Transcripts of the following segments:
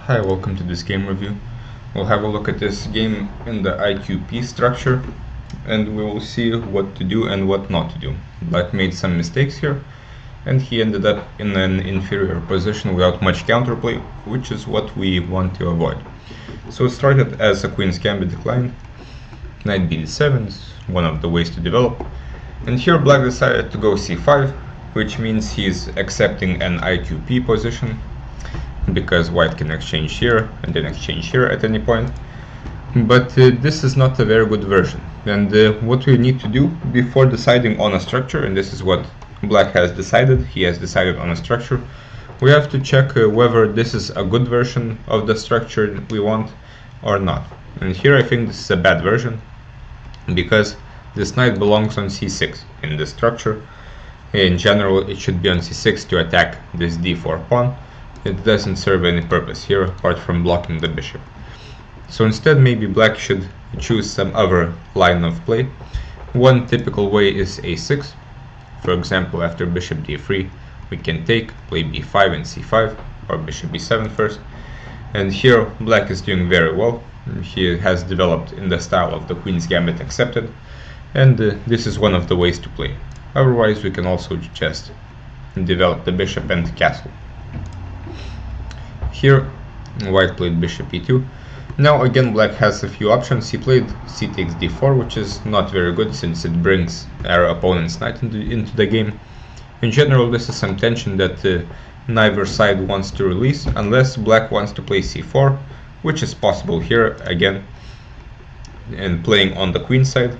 Hi, welcome to this game review. We'll have a look at this game in the IQP structure and we will see what to do and what not to do. Black made some mistakes here and he ended up in an inferior position without much counterplay, which is what we want to avoid. So it started as a queen's gambit decline. Knight b7 is one of the ways to develop, and here black decided to go c5, which means he's accepting an IQP position because white can exchange here and then exchange here at any point. But this is not a very good version, and what we need to do before deciding on a structure, and this is what black has decided, he has decided on a structure, we have to check whether this is a good version of the structure we want or not. And here I think this is a bad version because this knight belongs on c6 in this structure. In general it should be on c6 to attack this d4 pawn. It doesn't serve any purpose here apart from blocking the bishop. So instead maybe black should choose some other line of play. One typical way is a6. For example, after bishop d3 we can take, play b5 and c5, or bishop b7 first. And here black is doing very well. He has developed in the style of the queen's gambit accepted, and this is one of the ways to play. Otherwise we can also just develop the bishop and castle. Here white played bishop e2. Now again black has a few options. He played c takes d4, which is not very good since it brings our opponent's knight into the game. In general this is some tension that neither side wants to release unless black wants to play c4, which is possible here again, and playing on the queen side.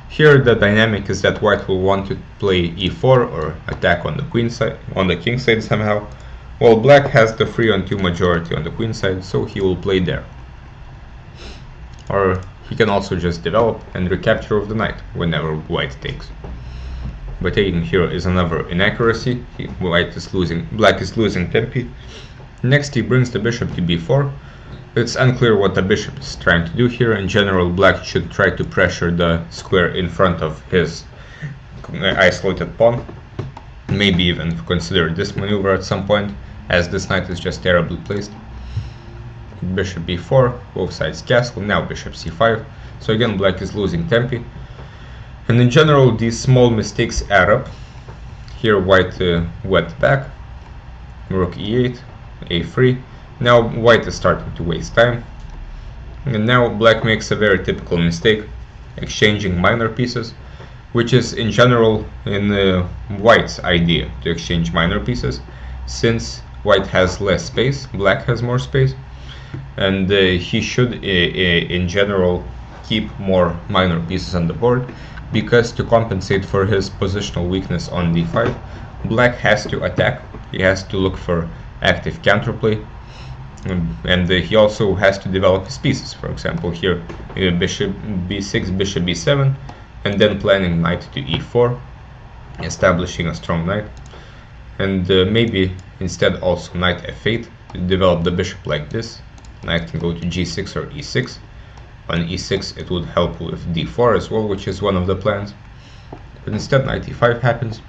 Here the dynamic is that white will want to play e4 or attack on the queen side, on the king side somehow, while black has the 3-on-2 majority on the queen side, so he will play there. Or he can also just develop and recapture of the knight whenever white takes. But taking here is another inaccuracy. Black is losing tempi. Next he brings the bishop to b4. It's unclear what the bishop is trying to do here. In general black should try to pressure the square in front of his isolated pawn. Maybe even consider this maneuver at some point, as this knight is just terribly placed. Bishop b4, both sides castle, now bishop c5. So again black is losing tempi. And in general these small mistakes add up. Here white went back, rook e8, a3. Now white is starting to waste time. And now black makes a very typical mistake, exchanging minor pieces, which is in general in white's idea to exchange minor pieces. Since white has less space, black has more space, and he should in general keep more minor pieces on the board, because to compensate for his positional weakness on d5, black has to attack. He has to look for active counterplay, and he also has to develop his pieces. For example here bishop b6, bishop b7, and then planning knight to e4, establishing a strong knight, and maybe instead also knight f8 to develop the bishop like this. Knight can go to g6 or e6. On e6 it would help with d4 as well, which is one of the plans, but instead knight e5 happens.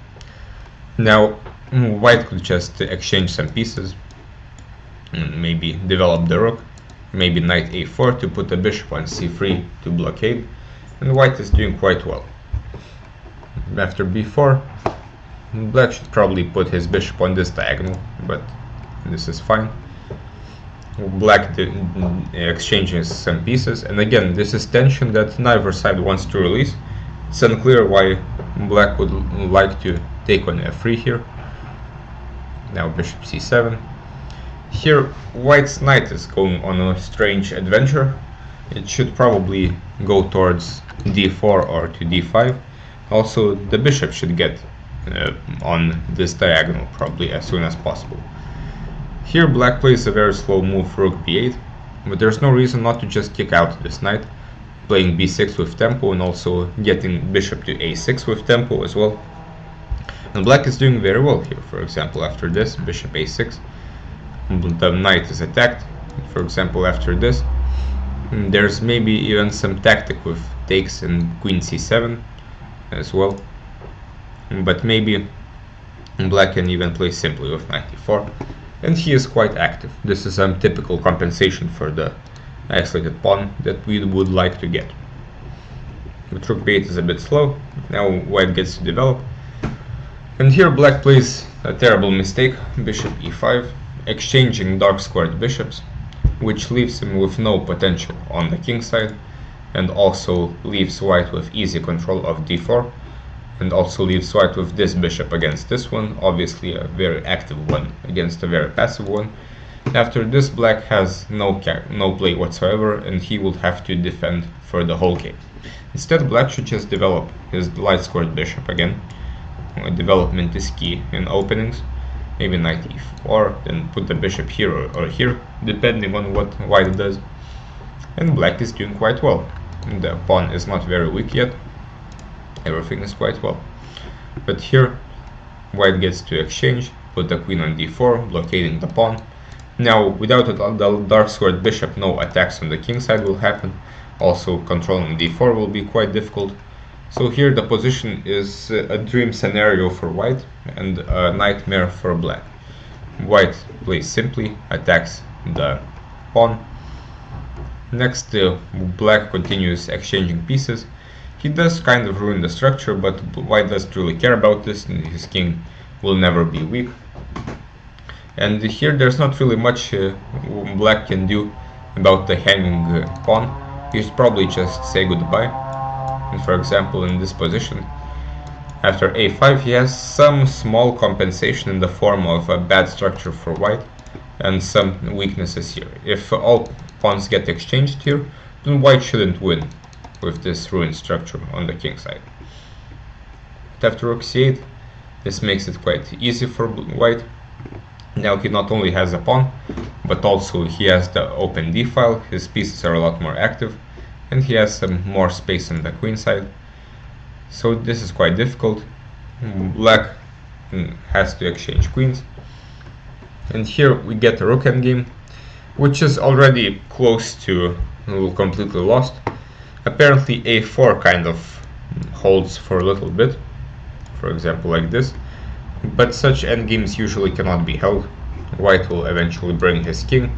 Now white could just exchange some pieces and maybe develop the rook, maybe knight a4 to put the bishop on c3 to blockade, and white is doing quite well. After b4 black should probably put his bishop on this diagonal, but this is fine. Black exchanges some pieces, and again this is tension that neither side wants to release. It's unclear why black would like to take on f3 here. Now bishop c7. Here white's knight is going on a strange adventure. It should probably go towards d4 or to d5. Also the bishop should get on this diagonal probably as soon as possible. Here black plays a very slow move, rook b8, but there's no reason not to just kick out this knight, playing b6 with tempo and also getting bishop to a6 with tempo as well. And black is doing very well here. For example, after this, bishop a6, the knight is attacked. For example, after this, there's maybe even some tactic with takes and queen c7 as well, but maybe black can even play simply with knight e4. and he is quite active. This is some typical compensation for the isolated pawn that we would like to get. But rook b8 is a bit slow. Now white gets to develop, and here black plays a terrible mistake, bishop e5, exchanging dark squared bishops, which leaves him with no potential on the king side, and also leaves white with easy control of d4, and also leaves white with this bishop against this one, obviously a very active one against a very passive one. After this, black has no play whatsoever, and he will have to defend for the whole game. Instead, black should just develop his light squared bishop again. Development is key in openings. Maybe knight e4, then put the bishop here or here, depending on what white does. And black is doing quite well. The pawn is not very weak yet. Everything is quite well. But here, white gets to exchange, put the queen on d4, blockading the pawn. Now, without the dark squared bishop, no attacks on the king side will happen. Also, controlling d4 will be quite difficult. So here the position is a dream scenario for white and a nightmare for black. White plays simply, attacks the pawn. Next, black continues exchanging pieces. He does kind of ruin the structure, but white doesn't really care about this, and his king will never be weak. And here there's not really much black can do about the hanging pawn. He should probably just say goodbye. And for example, in this position, after a5, he has some small compensation in the form of a bad structure for white and some weaknesses here. If all pawns get exchanged here, then white shouldn't win with this ruined structure on the king side. But after rook c8, this makes it quite easy for white. Now he not only has a pawn, but also he has the open d file. His pieces are a lot more active, and he has some more space on the queen side. So this is quite difficult. Black has to exchange queens. And here we get a rook endgame, which is already close to completely lost. Apparently a4 kind of holds for a little bit, for example like this. But such endgames usually cannot be held. White will eventually bring his king,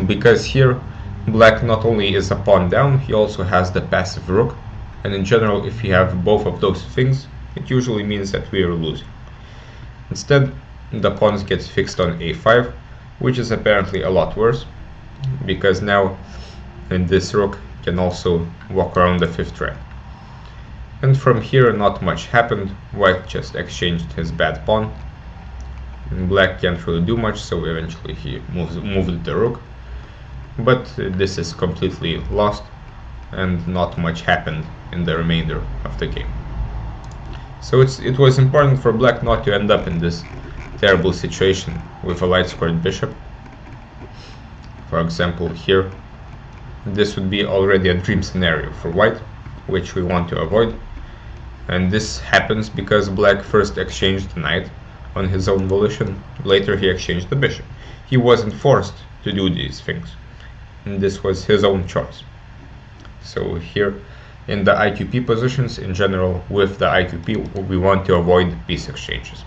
because here black not only is a pawn down, he also has the passive rook, and in general, if you have both of those things, it usually means that we are losing. Instead, the pawns get fixed on a5, which is apparently a lot worse, because now this rook can also walk around the 5th rank. And from here, not much happened. White just exchanged his bad pawn. And black can't really do much, so eventually he moved the rook. But this is completely lost, and not much happened in the remainder of the game. So it was important for black not to end up in this terrible situation with a light squared bishop. For example, here, this would be already a dream scenario for white, which we want to avoid. And this happens because black first exchanged the knight on his own volition, later he exchanged the bishop. He wasn't forced to do these things, and this was his own choice. So here in the IQP positions in general, with the IQP, we want to avoid piece exchanges.